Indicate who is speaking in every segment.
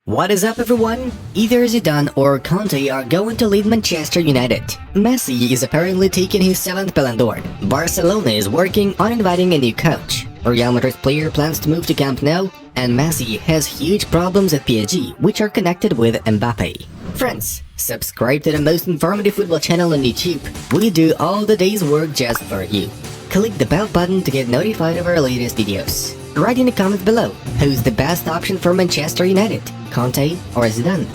Speaker 1: What is up, everyone? Either Zidane or Conte are going to lead Manchester United. Messi is apparently taking his 7th Ballon d'Or. Barcelona is working on inviting a new coach. Real Madrid's player plans to move to Camp Nou, and Messi has huge problems at PSG, which are connected with Mbappe. Friends, subscribe to the most informative football channel on YouTube. We do all the day's work just for you. Click the bell button to get notified of our latest videos. Write in the comments below, who's the best option for Manchester United, Conte or Zidane?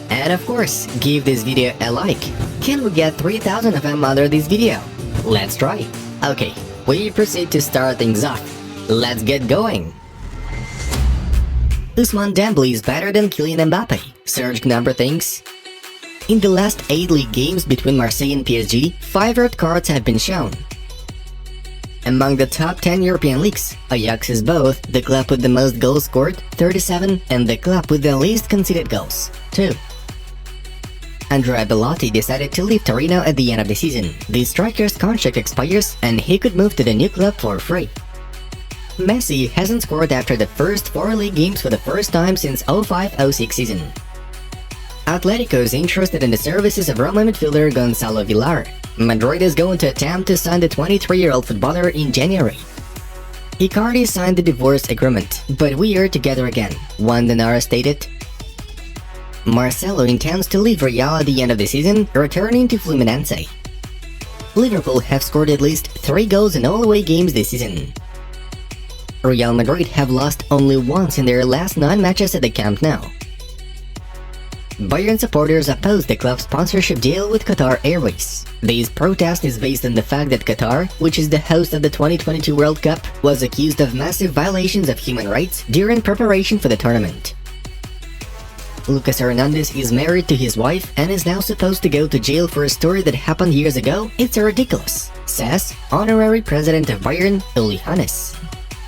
Speaker 1: And of course, give this video a like. Can we get 3,000 of them under this video? Let's try. Okay, we proceed to start things off. Let's get going. Ousmane Dembélé is better than Kylian Mbappe, Serge Gnabry thinks. In the last 8 league games between Marseille and PSG, 5 red cards have been shown. Among the top 10 European leagues, Ajax is both the club with the most goals scored, 37, and the club with the least conceded goals, 2. Andrea Bellotti decided to leave Torino at the end of the season. The striker's contract expires and he could move to the new club for free. Messi hasn't scored after the first 4 league games for the first time since 05-06 season. Atletico is interested in the services of Roma midfielder Gonzalo Villar. Madrid is going to attempt to sign the 23-year-old footballer in January. Icardi signed the divorce agreement, but we are together again, Juan Denara stated. Marcelo intends to leave Real at the end of the season, returning to Fluminense. Liverpool have scored at least 3 goals in all away games this season. Real Madrid have lost only once in their last 9 matches at the Camp Nou. Bayern supporters oppose the club's sponsorship deal with Qatar Airways. This protest is based on the fact that Qatar, which is the host of the 2022 World Cup, was accused of massive violations of human rights during preparation for the tournament. Lucas Hernandez is married to his wife and is now supposed to go to jail for a story that happened years ago. It's ridiculous, says honorary president of Bayern, Uli Hoeneß.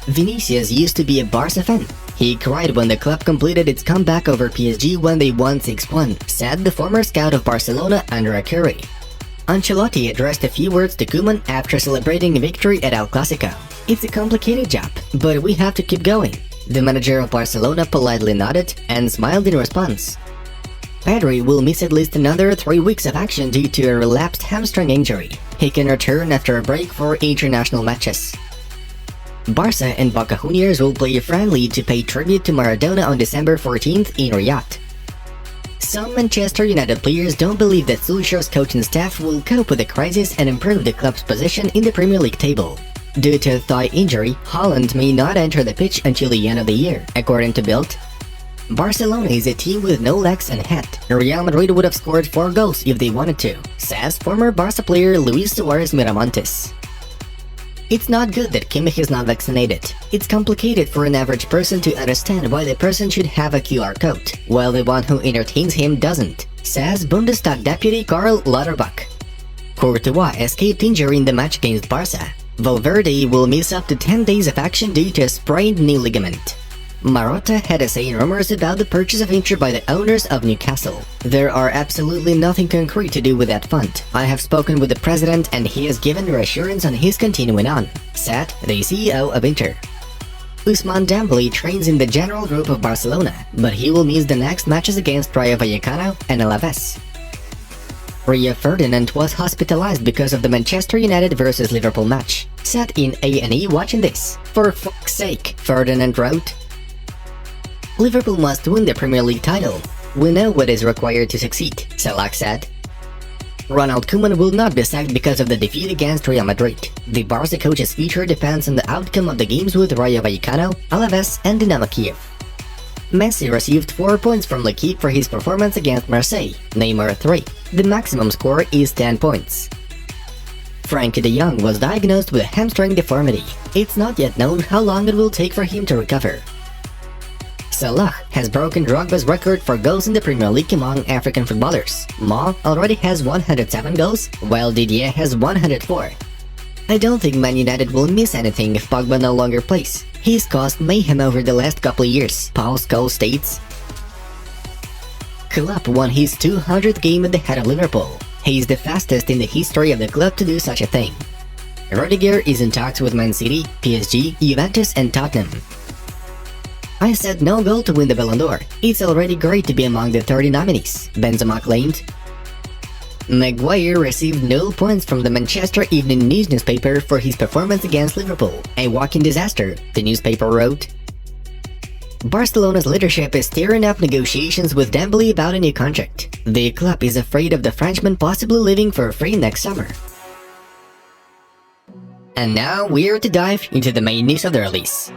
Speaker 1: Vinicius used to be a Barca fan. He cried when the club completed its comeback over PSG when they won 6-1, said the former scout of Barcelona, Andrea Curry. Ancelotti addressed a few words to Koeman after celebrating a victory at El Clasico. It's a complicated job, but we have to keep going. The manager of Barcelona politely nodded and smiled in response. Pedri will miss at least another 3 weeks of action due to a relapsed hamstring injury. He can return after a break for international matches. Barca and Boca Juniors will play a friendly to pay tribute to Maradona on December 14th in Riyadh. Some Manchester United players don't believe that Solskjaer's coaching staff will cope with the crisis and improve the club's position in the Premier League table. Due to a thigh injury, Haaland may not enter the pitch until the end of the year, according to Bild. Barcelona is a team with no legs and head. Real Madrid would have scored 4 goals if they wanted to, says former Barca player Luis Suarez Miramontes. It's not good that Kimmich is not vaccinated. It's complicated for an average person to understand why the person should have a QR code, while the one who entertains him doesn't, says Bundestag deputy Karl Lauterbach. Courtois escaped injury in the match against Barca. Valverde will miss up to 10 days of action due to a sprained knee ligament. Marotta had a say in rumors about the purchase of Inter by the owners of Newcastle. There are absolutely nothing concrete to do with that fund. I have spoken with the president and he has given reassurance on his continuing on, said the CEO of Inter. Ousmane Dembélé trains in the general group of Barcelona, but he will miss the next matches against Rayo Vallecano and Alaves. Rio Ferdinand was hospitalized because of the Manchester United vs Liverpool match. Sat in A&E watching this. For fuck's sake, Ferdinand wrote. Liverpool must win the Premier League title. We know what is required to succeed, Salah said. Ronald Koeman will not be sacked because of the defeat against Real Madrid. The Barca coach's future depends on the outcome of the games with Rayo Vallecano, Alaves and Dynamo Kiev. Messi received 4 points from L'Équipe for his performance against Marseille, Neymar 3. The maximum score is 10 points. Frankie de Jong was diagnosed with a hamstring deformity. It's not yet known how long it will take for him to recover. Salah has broken Drogba's record for goals in the Premier League among African footballers. Ma already has 107 goals, while Didier has 104. I don't think Man United will miss anything if Pogba no longer plays. He's caused mayhem over the last couple of years, Paul Scholes states. Klopp won his 200th game at the head of Liverpool. He's the fastest in the history of the club to do such a thing. Rudiger is in talks with Man City, PSG, Juventus and Tottenham. I said no goal to win the Ballon d'Or. It's already great to be among the 30 nominees, Benzema claimed. Maguire received 0 points from the Manchester Evening News newspaper for his performance against Liverpool, a walking disaster, the newspaper wrote. Barcelona's leadership is stirring up negotiations with Dembele about a new contract. The club is afraid of the Frenchman possibly leaving for free next summer. And now we're to dive into the main news of the release.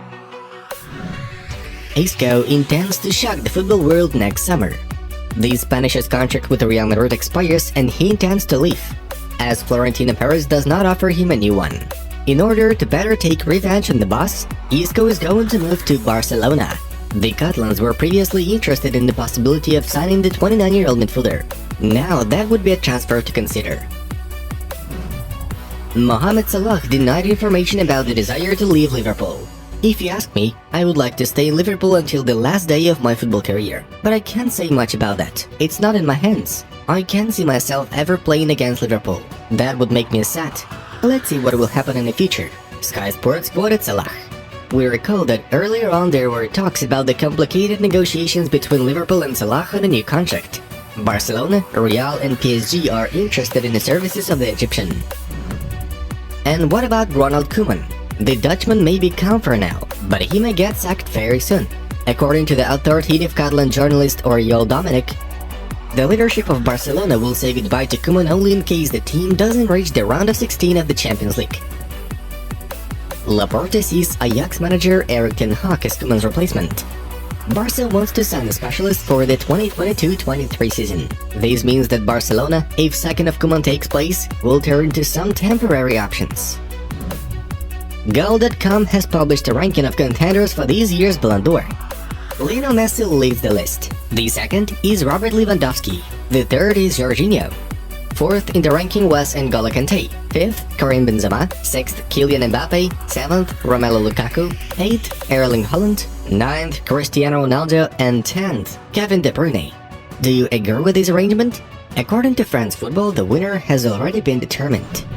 Speaker 1: Isco intends to shock the football world next summer. The Spanish's contract with Real Madrid expires and he intends to leave, as Florentino Perez does not offer him a new one. In order to better take revenge on the boss, Isco is going to move to Barcelona. The Catalans were previously interested in the possibility of signing the 29-year-old midfielder. Now that would be a transfer to consider. Mohamed Salah denied information about the desire to leave Liverpool. If you ask me, I would like to stay in Liverpool until the last day of my football career, but I can't say much about that. It's not in my hands. I can't see myself ever playing against Liverpool. That would make me sad. Let's see what will happen in the future. Sky Sports quoted Salah. We recall that earlier on there were talks about the complicated negotiations between Liverpool and Salah on a new contract. Barcelona, Real and PSG are interested in the services of the Egyptian. And what about Ronald Koeman? The Dutchman may be calm for now, but he may get sacked very soon. According to the authoritative Catalan journalist Oriol Dominic, the leadership of Barcelona will say goodbye to Koeman only in case the team doesn't reach the round of 16 of the Champions League. Laporte sees Ajax manager Erik ten Hag as Koeman's replacement. Barca wants to sign a specialist for the 2022-23 season. This means that Barcelona, if second of Koeman takes place, will turn to some temporary options. Goal.com has published a ranking of contenders for this year's Ballon d'Or. Lionel Messi leads the list. The second is Robert Lewandowski. The third is Jorginho. Fourth in the ranking was N'Golo Kante. Fifth, Karim Benzema. Sixth, Kylian Mbappe. Seventh, Romelu Lukaku. Eighth, Erling Haaland. Ninth, Cristiano Ronaldo. And 10th, Kevin De Bruyne. Do you agree with this arrangement? According to France Football, the winner has already been determined.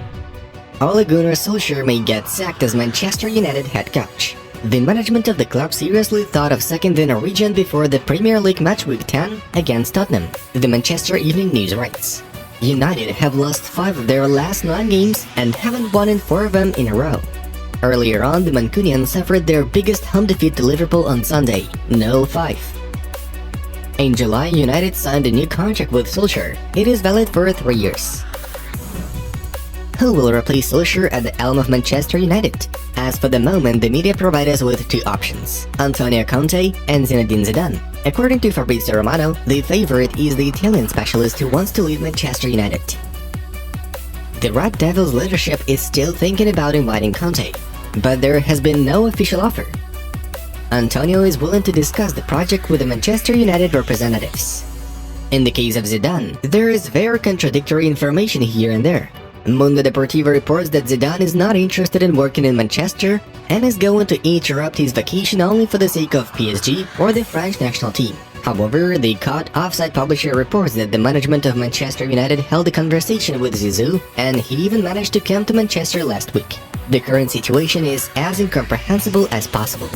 Speaker 1: Ole Gunnar Solskjaer may get sacked as Manchester United head coach. The management of the club seriously thought of sacking the Norwegian before the Premier League match week 10 against Tottenham, the Manchester Evening News writes. United have lost 5 of their last 9 games and haven't won in 4 of them in a row. Earlier on, the Mancunians suffered their biggest home defeat to Liverpool on Sunday, 0-5. In July, United signed a new contract with Solskjaer. It is valid for 3 years. Who will replace Solskjaer at the helm of Manchester United? As for the moment, the media provide us with 2 options, Antonio Conte and Zinedine Zidane. According to Fabrizio Romano, the favorite is the Italian specialist who wants to leave Manchester United. The Red Devils leadership is still thinking about inviting Conte, but there has been no official offer. Antonio is willing to discuss the project with the Manchester United representatives. In the case of Zidane, there is very contradictory information here and there. Mundo Deportivo reports that Zidane is not interested in working in Manchester and is going to interrupt his vacation only for the sake of PSG or the French national team. However, the caught offside publisher reports that the management of Manchester United held a conversation with Zizou and he even managed to come to Manchester last week. The current situation is as incomprehensible as possible.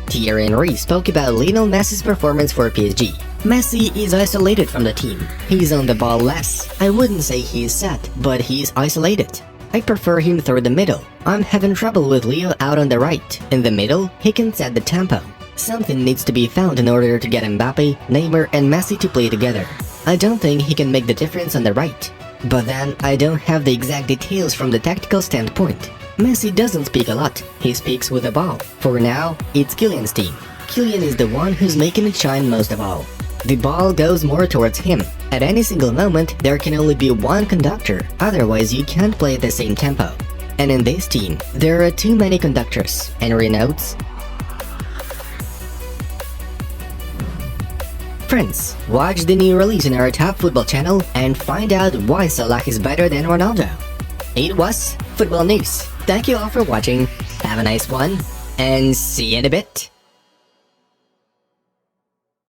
Speaker 1: Thierry Henry spoke about Lionel Messi's performance for PSG. Messi is isolated from the team. He's on the ball less. I wouldn't say he is sad, but he's isolated. I prefer him through the middle. I'm having trouble with Leo out on the right. In the middle, he can set the tempo. Something needs to be found in order to get Mbappe, Neymar and Messi to play together. I don't think he can make the difference on the right. But then, I don't have the exact details from the tactical standpoint. Messi doesn't speak a lot. He speaks with the ball. For now, it's Kylian's team. Kylian is the one who's making it shine most of all. The ball goes more towards him. At any single moment, there can only be one conductor, otherwise you can't play at the same tempo. And in this team, there are too many conductors, Henry notes. Friends, watch the new release in our top football channel and find out why Salah is better than Ronaldo. It was Football News. Thank you all for watching, have a nice one, and see you in a bit.